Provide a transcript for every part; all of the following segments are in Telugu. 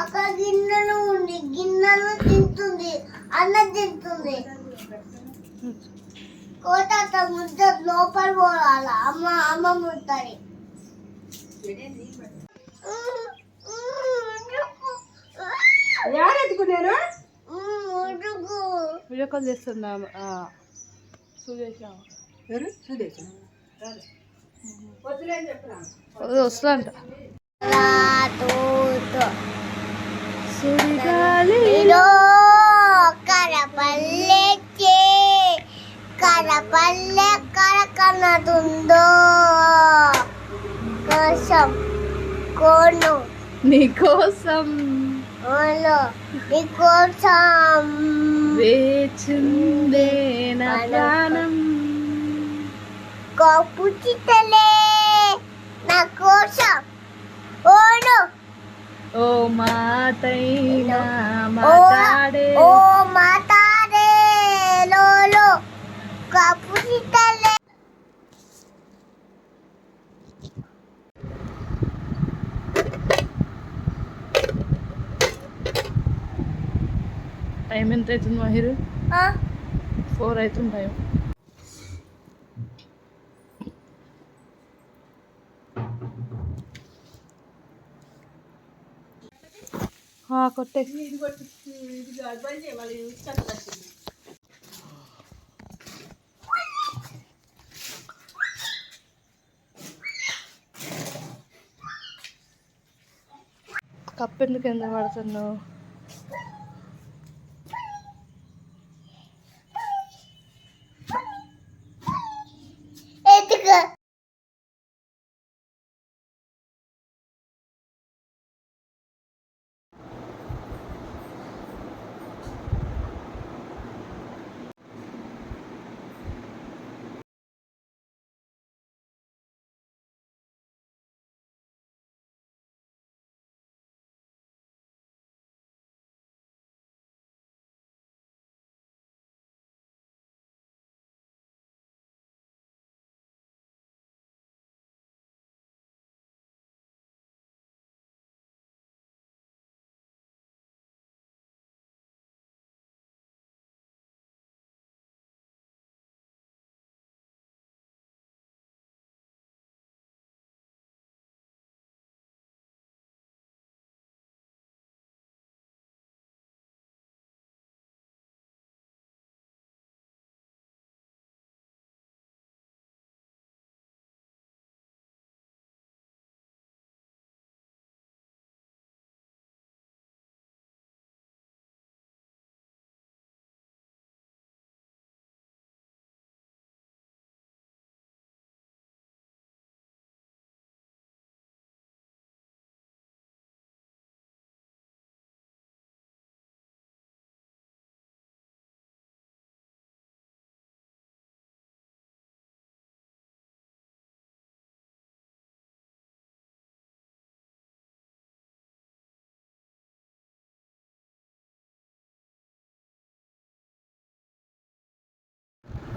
అక్కడ గిన్నెలు ఉంది, గిన్నెలు తింటుంది, అన్నం తింటుంది. కోట ముద్ద లోపల పోవాల. అమ్మ ముట్టని వీడియో కాల్ చేస్తున్నా. వస్తుందంట. సుడిగాలిలో కరపల్లె కరపల్లె కరకన్నదుందో కోసం కోను నీకోసం నీకోసం వేచుందే నా ప్రాణం. కోపుచితలే నా కోసం ఓను ఓ మాతైనా మాతాడే ఓ మాతాడే లోలో కోపుచితలే. టైం ఎంత అవుతుంది మహిరు? 4 అవుతుంది టైం. కొట్టే కప్పు ఎందుకు ఎంత పడుతున్నావు?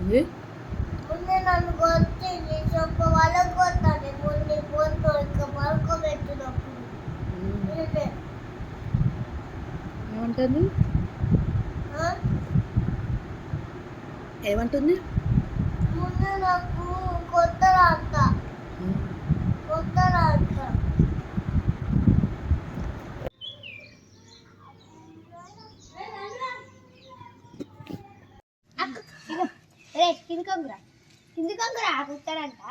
ముందే నన్ను కొట్టింది చెప్ప వాళ్ళకి కొట్టాలి ముందు పోతూ ఇంకా పడుకోబెట్టినప్పుడు ఇదే. ఏమంటుంది ఆ? ఏమంటుంది ముందు నాకు కొత్తరా అంట కొత్తరా అంట కింది కొంగురా కుట్టాడంట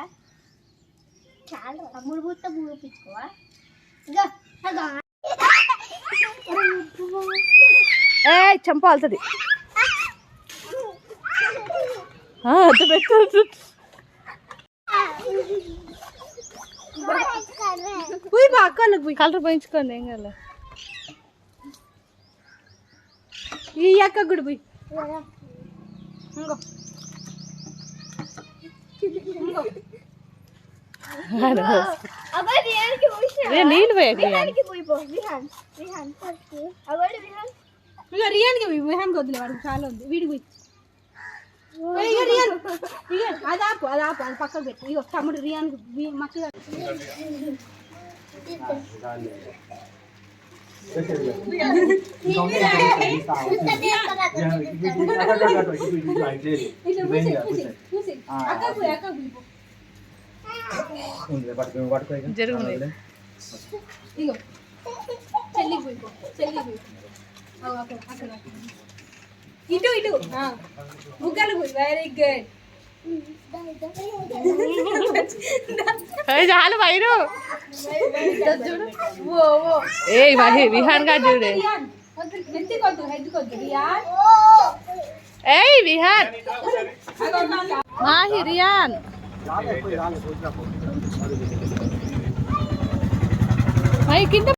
చాలా తమ్ముడు పుట్ట పూపించుకోవా ఏ చంప వెళ్తుంది అది పెట్టు పోయి బా అక్కలకు పోయి కలర్ పోయించుకోండి ఏం కాలే ఈ అక్క కూడా పోయి ఇంకో నీళ్ళు పోయాక ఇక రియాన్కి పోయి విహాన్కి వద్దులే వాడికి చాలా ఉంది వీడికి పోయి ఇక రియాన్ ఇక అది ఆపు అది పక్కకు పెట్టి ఇక తమ్ముడు రియాన్కి మక్క జరుగుతుంది ఇగో చెల్లికి పోయిపో చెల్లికి పోయి అక్కడ ఇటు ఇటు బుగ్గలు పోయి వెరీ గుడ్ చాలు వైరు ఏ విహాన్ గా చూడే ఏ విహాన్ మాహి రియాన్ కింద